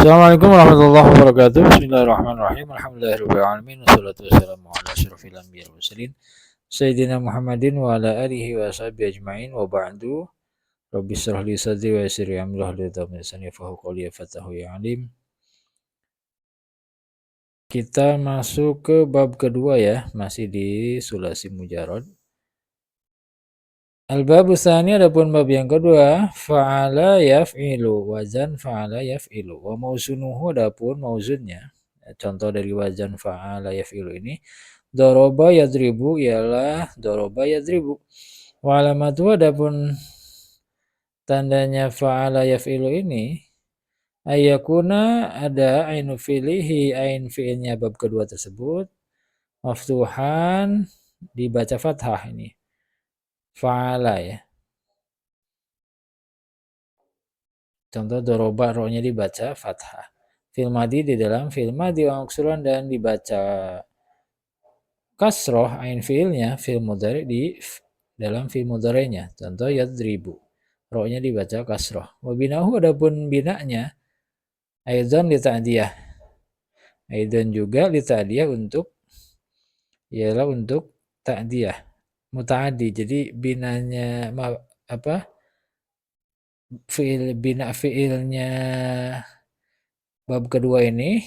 Assalamualaikum warahmatullahi wabarakatuh. Bismillahirrahmanirrahim. Alhamdulillahirrahmanirrahim. Wassalatu wassalamu ala asyrafil anbiya'i wal mursalin Sayyidina Muhammadin wa ala alihi wa sahbihi ajma'in wa ba'du. Rabbi shrah li sadri wa yassir li amri wahlul 'uqdatam min lisani yafqahu qawli fatahu ya alim. Kita masuk ke bab kedua ya, masih di Sulasi Mujarrad. Al-babu tsani, adapun bab yang kedua, fa'ala yaf'ilu, wazan fa'ala yaf'ilu. Wa mauzunuhu, adapun mauzunnya, contoh dari wazan fa'ala yaf'ilu ini, doroba yadribu ialah doroba yadribu. Wa alamatu, adapun tandanya fa'ala yaf'ilu ini, ayakuna ada ainu fi'lihi, ain fi'ilnya bab kedua tersebut, maftuhan, dibaca fathah ini. Fa'ala ya. Contoh doroba, rohnya dibaca fathah. Fil madi, di dalam fil madi wa maksuran, dan dibaca kasroh ain fiilnya fil mudhari di dalam fil mudhari'nya. Contoh yadribu, rohnya dibaca kasroh. Wa binahu, adapun binanya aidzan li ta'diyah. Aidzan juga li ta'diyah untuk ialah untuk ta'diyah mutaaddi. Jadi binanya bina fiilnya bab kedua ini,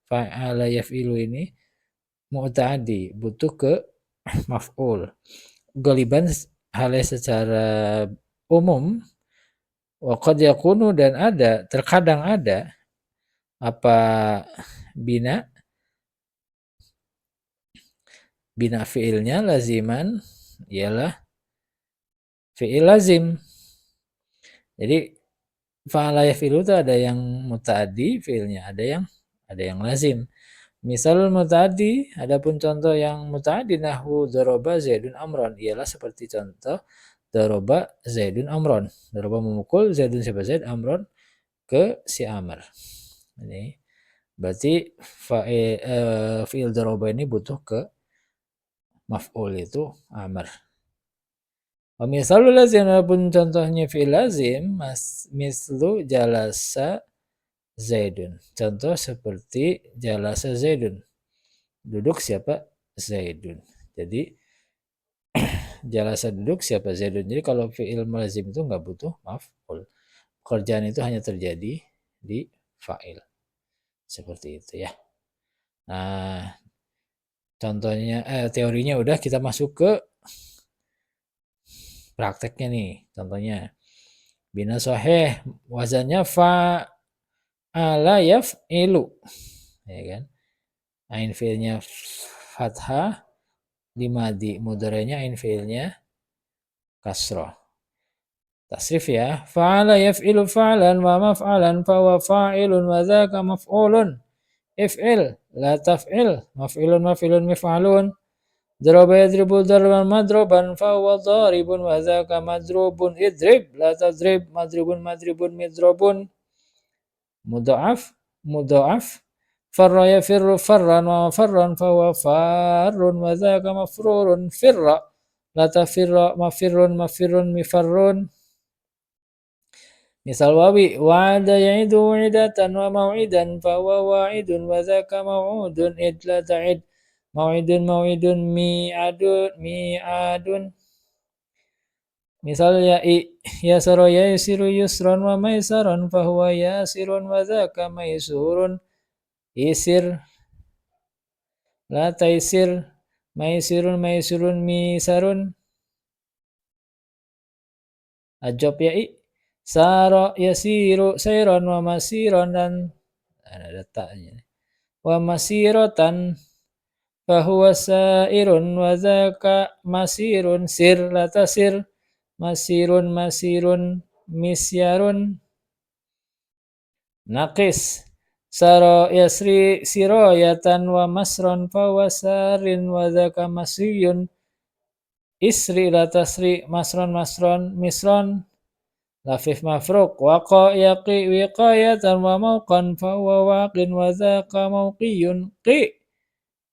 fa'ala yaf'ilu ini mu'tadi, butuh ke maf'ul. Galiban halnya secara umum, wa qad yakunu, dan ada, terkadang ada apa bina fiilnya laziman ialah fiil lazim. Jadi fa'ala yaf'ilu itu ada yang muta'addi fiilnya, ada yang lazim. Misal muta'addi, adapun contoh yang muta'addi nahwu doroba zaidun amron, ialah seperti contoh doroba zaidun amron. Doroba memukul, zaidun siapa zaid, amron ke si amr. Ini berarti fiil doroba ini butuh ke maf'ul, itu amr. Wa misalul lazim, adapun contohnya fiil lazim, mislu jalasa zaidun. Contoh seperti jalasa zaidun, duduk siapa zaidun. Jadi jalasa duduk siapa zaidun. Jadi kalau fiil lazim itu nggak butuh maf'ul. Pekerjaan itu hanya terjadi di fa'il. Seperti itu ya. Nah, contohnya teorinya udah, kita masuk ke prakteknya nih. Contohnya bina sahih, wazannya fa'ala yaf'ilu, ya kan? Ain fiilnya fathah, di madi mudhari'nya ain fiilnya kasrah. Tasrif ya, fa'ala yaf'ilu fa'lan wa maf'alan fa huwa fa'ilun wa dzaka maf'ulun. If'il la taf'il, maf'ilun maf'ilun mif'alun. Daraba yadribu darban madroban fa huwa dharibun wa dzaka madrubun. Idrib la tadrib, madribun madribun midrobun. Mudha'af farra yafirru farran wa farran fa huwa farrun wa dzaka mafrurun. Firra la tafirra, mafirrun mafirrun mifarrun. Misal wawi, wa'ada ya'idu wa'idatan wa maw'idan fa huwa wa'idun wa dzaka maw'udun. Id la ta'id, maw'idun maw'idun, mi'adun. Misal ya'i, yasara yasiru yusran wa maisaran fa huwa yasirun wa dzaka maisurun. Isir la taisir, maisirun maisurun misarun. Ajab ya'i, sara yasiru sayran wa masiran, dan ada ta'nya, wa masiratan fa huwa sairun wa dzaka masirun. Sir la tasir, masirun masirun misyarun. Naqis, sara yasri sirayatan wa masran fa huwa sarin wa dzaka masriyun. Isri la tasri, masran masran misran. Lafif mafruq, waqa yaqi wiqayatan wa mauqan fa huwa waqin wa dzaka mauqiyun. Qi,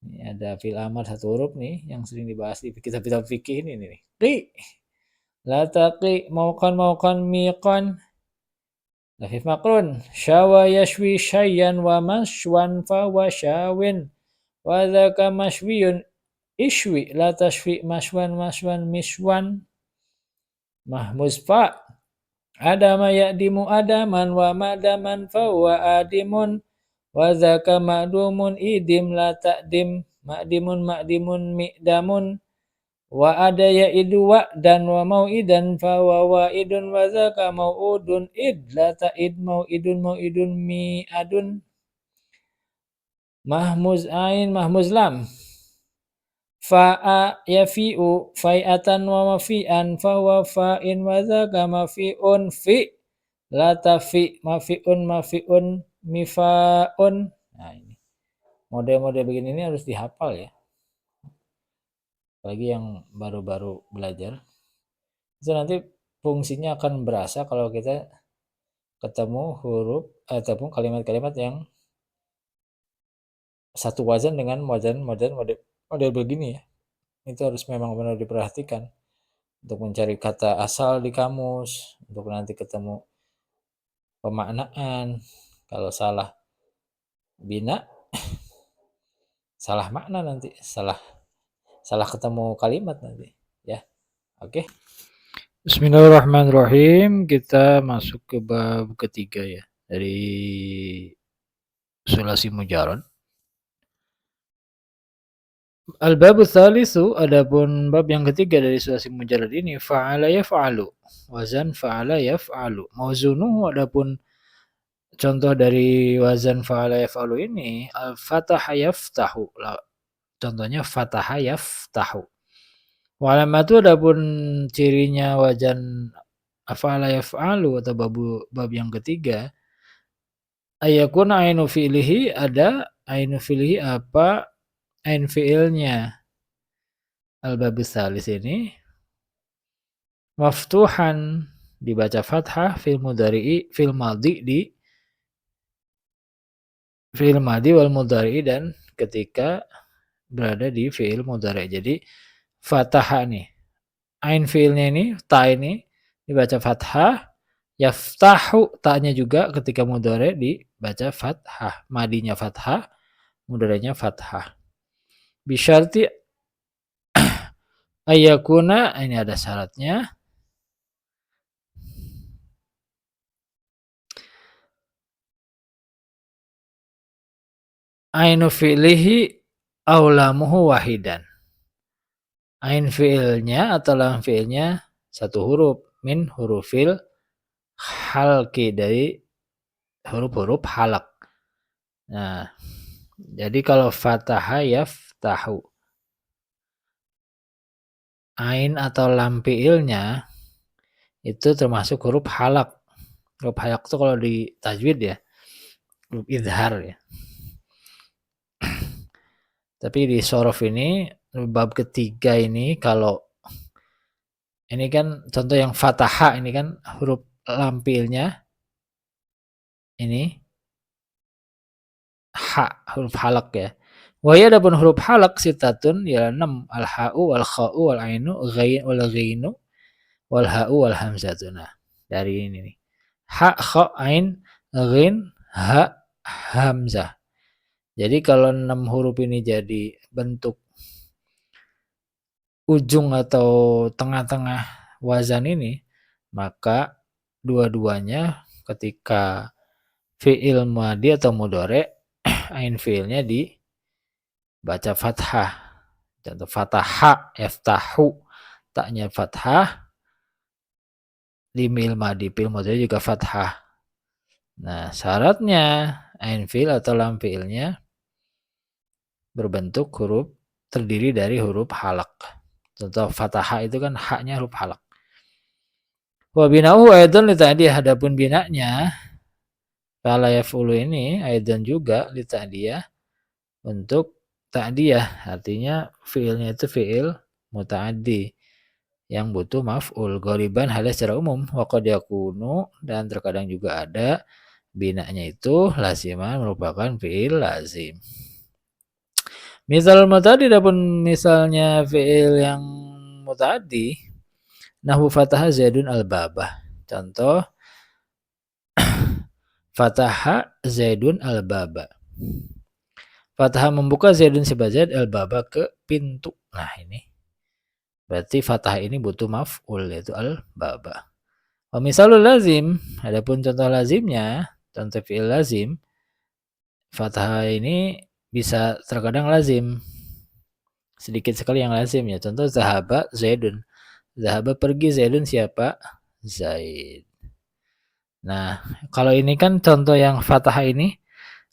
ini ada fil amar satu huruf nih yang sering dibahas di kitab-kitab fikih ini nih. Qi la taqi, mauqan mauqan miqan. Lafif makrun. Syawa yashwi syayyan wa mashwan fa wa syawin. Wa dhaka mashwiyun ishwi la tashwi mashwan mishwan. Mahmuz fa. Adama ya'dimu adaman wa madaman fa wa adimun. Wa dhaka ma'dumun idim la ta'dim. Ma'dimun mi'damun. Wa ada ya'idu wa'dan wa mau'idan fa wa wa'idun wa dzaka mau'udun id la ta'id mau'idun mi'adun. Mahmuz ain mahmuz lam. Fa'a yafi'u fai'atan wa mafi'an fa wa fa'in wa dzaka mafi'un fi la tafi mafi'un mifa'un. Nah ini model-model begini ini harus dihafal ya, apalagi yang baru-baru belajar. Itu nanti fungsinya akan berasa kalau kita ketemu huruf ataupun kalimat-kalimat yang satu wazan dengan model begini ya. Itu harus memang benar diperhatikan untuk mencari kata asal di kamus, untuk nanti ketemu pemaknaan. Kalau salah bina, salah makna nanti, salah ketemu kalimat nanti ya. Oke. Bismillahirrahmanirrahim. Kita masuk ke bab ketiga ya dari sulasi mujarad. Al-babu tsalitsu, adapun bab yang ketiga dari sulasi mujarad ini, fa'ala yaf'alu. Wazan fa'ala yaf'alu. Mauzunuhu, adapun contoh dari wazan fa'ala yaf'alu ini, al-fataha yaftahu. Contohnya fataha yaftahu. Wa alamatu, adapun cirinya wazan fa'ala yaf'alu atau bab yang ketiga, ayakuna ainu fi'lihi, ada ainu fi'lihi apa ain fi'ilnya. Al-babus salis ini maftuhan, dibaca fathah fil mudhari'i fil madhi, di fi'il madhi wal mudhari'i, dan ketika berada di fi'il mudhari'. Jadi fathah nih, ain fi'ilnya ini, ta ini dibaca fathah, yaftahu ta-nya juga ketika mudhari' dibaca fathah, madinya fathah, mudhari'nya fathah. Bisyarti ayakuna, ini ada syaratnya, ainu fi'lihi aulamuhu wahidan. Ain fi'ilnya atau lam fi'ilnya satu huruf, min hurufil halki, dari huruf-huruf halak. Nah, jadi kalau fataha yaftahu, ain atau lam fi'ilnya itu termasuk huruf halak. Huruf halak itu kalau di tajwid ya, huruf izhar ya. Tapi di sorof ini, bab ketiga ini, kalau ini kan contoh yang fataha, ini kan huruf lam fi'ilnya ini ha, huruf halak ya. Wahya, adapun huruf halak sitatun ya 6, al-ha'u wal kha'u wal ainu wal ghainu wal ha'u wal hamzatu. Nah, dari ini nih. Ha, kha, ain, ghin, ha, hamzah. Jadi kalau 6 huruf ini jadi bentuk ujung atau tengah-tengah wazan ini, maka dua-duanya ketika fi'il madhi atau mudhari', ain fi'ilnya dibaca fathah. Contoh fataha yaftahu, taknya fathah, di fi'il madhi, fi'il mudhari' juga fathah. Nah, syaratnya ain fi'il atau lam fi'ilnya berbentuk huruf, terdiri dari huruf halak. Contoh fataha itu kan haknya huruf halak. Wa bina'uhu aidan li ta'diyah, adapun binanya fa'ala yaf'ulu ini aidan juga li ta'diyah, untuk ta'diyah, artinya fi'ilnya itu fi'il muta'addi yang butuh maf'ul, ghaliban halnya secara umum, wa qad yakunu, dan terkadang juga ada binanya itu laziman, merupakan fi'il lazim. Misal muta'addi, adapun misalnya fi'il yang muta'addi, nahwu fataha Zaidun al-babah. Contoh Fataha Zaidun al-baba. Fataha membuka Zaidun si Zaid al-baba ke pintu. Nah ini. Berarti fathah ini butuh maf'ul yaitu al-baba. Wa misalul lazim, adapun contoh lazimnya, contoh fi'il lazim, fathah ini bisa terkadang lazim. Sedikit sekali yang lazim ya. Contoh zahaba Zaidun. Zahaba pergi Zaidun siapa? Zaid. Nah, kalau ini kan contoh yang fathah ini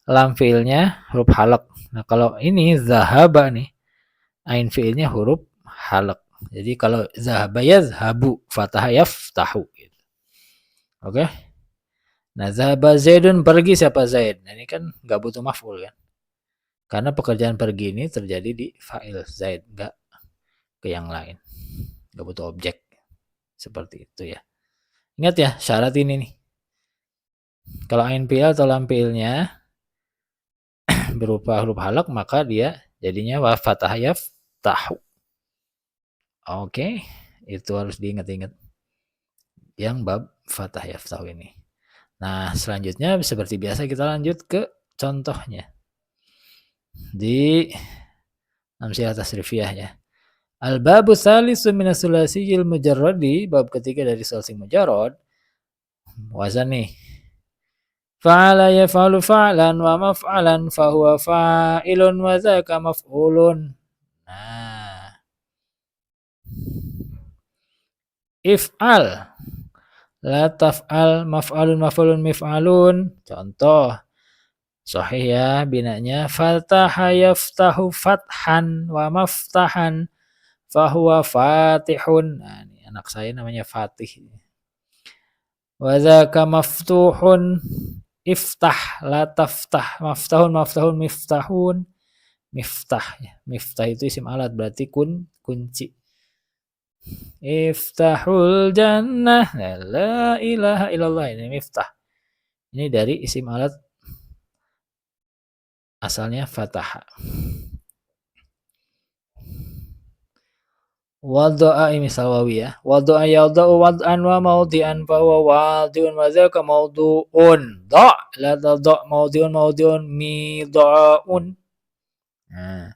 lam fi'ilnya huruf halaq. Nah, kalau ini zahaba nih, ain fi'ilnya huruf halaq. Jadi kalau zahaba yazhabu, fathah yaftahu gitu. Oke. Nah, zahaba Zaidun pergi siapa Zaid. Nah, ini kan nggak butuh maf'ul kan. Karena pekerjaan pergi ini terjadi di fa'il Zaid, nggak ke yang lain. Nggak butuh objek. Seperti itu ya. Ingat ya, syarat ini nih. Kalau ain fi'il atau lam fi'ilnya berupa huruf halaq, maka dia jadinya wa fathah yaftahu. Oke, itu harus diingat-ingat. Yang bab fathah yaftahu ini. Nah, selanjutnya seperti biasa kita lanjut ke contohnya. Di amsilah tasrifiyah ya. Al-babu salisu minas sulasiyil mujarradi, bab ketiga dari sulasi mujarrad. Wazan nih. Fa'ala yaf'alu fa'lan wa maf'alan fahuwa fa'ilun wa dzaka maf'ulun. Nah. If'al. La taf'al maf'alun maf'ulun mif'alun. Contoh. Sahih ya binanya. Fataha yaftahu fathan wa maftahan fahuwa fatihun. Nah, ini anak saya namanya Fatih. Wa dzaka maftuhun. Iftah la taftah maftahun maftahun miftahun. Miftah ya. Miftah itu isim alat berarti kunci. Iftahul jannah la ilaha illallah, ini miftah. Ini dari isim alat asalnya fataha. Wadu'a misal wawi ya. Wadu'a yada'u wad'an wa maudi'an fa huwa wadi'un wa dzaka maudu'un. Da' la da' maudi'un mida'un. Nah,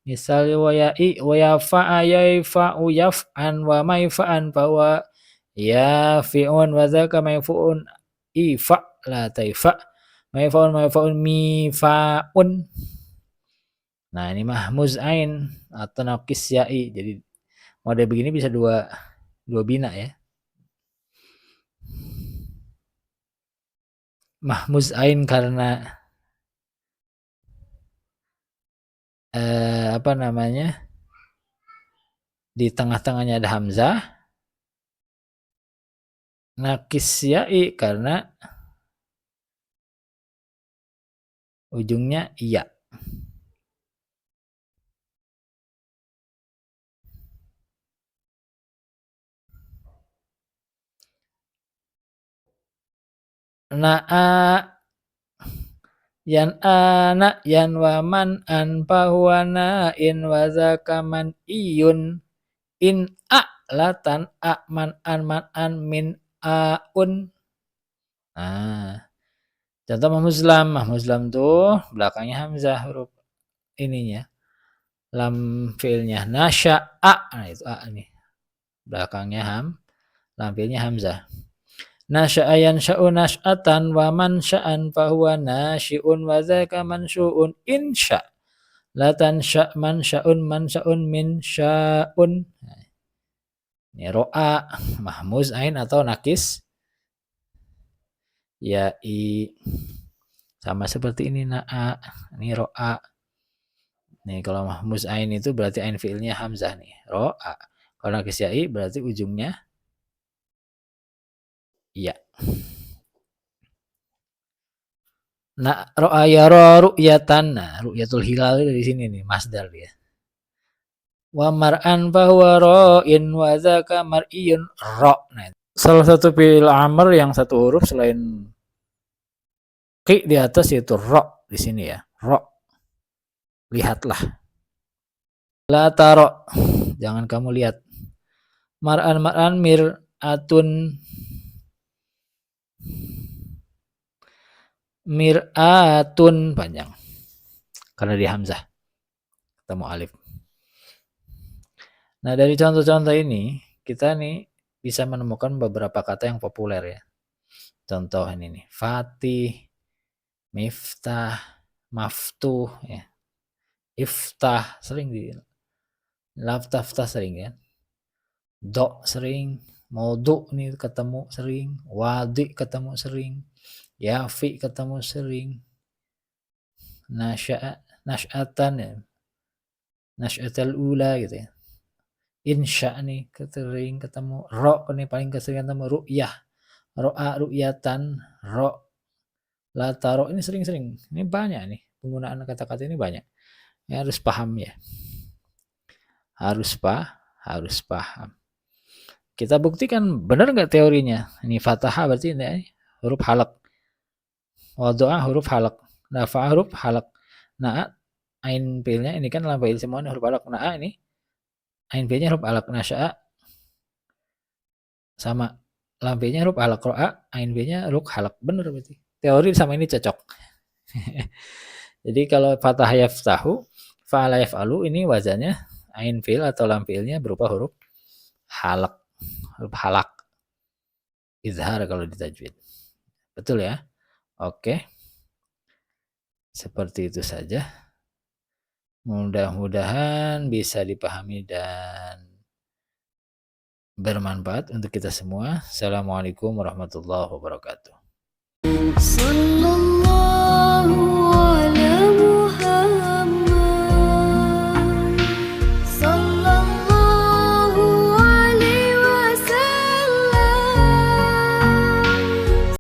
misal wa ya'i wa yafa'a yafa'u yaf'an wa maifa'an fa huwa yafi'un wa dzaka maifu'un ifa' la taifa' maifa'un mifa'un. Nah, ini mahmuz ain atau naqis ya'i. Jadi model begini bisa dua bina ya. Mahmuz ain karena apa namanya? Di tengah-tengahnya ada hamzah. Naqis ya'i karena ujungnya iya. Na'a yan ana yan waman an pahuana in wazakaman iyun in a latan a man an min aun. Nah, contoh mahmuzlam tuh belakangnya hamzah huruf ininya lam fiilnya nasya'a. Nah itu a nih belakangnya lam fiilnya hamzah. Nasya'a yansya'u nasy'atan wa mansya'an fahuwa nasyi'un wa dzaka mansyu'un insya' la tansya' mansya'un min sya'un. Ini ro'a mahmuz ain atau nakis ya'i. Sama seperti ini na'a, ini ro'a. Nih kalau mahmuz ain itu berarti ain fiilnya hamzah nih, ro'a. Kalau nakis ya'i berarti ujungnya iya. Nah, ro'a yara ru'yatan. Nah, ru'yatul hilal dari sini nih, masdar dia. Wa mar'an fahuwa ra'in wa dzaka mar'iyun ra'. Nah, salah satu fi'il amr yang satu huruf selain qi di atas yaitu ra' di sini ya. Ra'. Lihatlah. La tara'. Jangan kamu lihat. Mar'an mir'atun. Mir'atun panjang. Karena dia hamzah ketemu alif. Nah, dari contoh-contoh ini kita nih bisa menemukan beberapa kata yang populer ya. Contoh ini nih, fatih, miftah, maftuh ya. Iftah sering di laftah sering ya. Do sering, modu nih ketemu sering, wadi ketemu sering, yafi ketemu sering, nasya'atan ya, nasy'atal ula gitu ya. Insya nih sering ketemu, ro nih paling kesering ketemu, ru'yah, ro'a ru'yatan, ro lataro ini sering-sering. Ini banyak nih penggunaan kata-kata ini banyak. Ya, harus paham ya. Harus paham. Kita buktikan benar nggak teorinya. Ini fathah berarti ini huruf halak. Wadu'a huruf halak. Nafa'a huruf halak. Na'a ain fi'ilnya ini kan lam fa'il semuanya huruf halak. Na'a ini ain fi'ilnya huruf halak. Nasya'a sama lam fi'ilnya huruf halak. Ro'a ain fi'ilnya huruf halak. Benar berarti. Teori sama ini cocok. Jadi kalau fathah yaftahu, fa'ala yaf'alu ini wazannya ain fi'il atau lam fi'ilnya berupa huruf halak. Huruf halak. Izhar kalau ditajwid. Betul ya? Oke. Seperti itu saja. Mudah-mudahan bisa dipahami dan bermanfaat untuk kita semua. Assalamualaikum warahmatullahi wabarakatuh.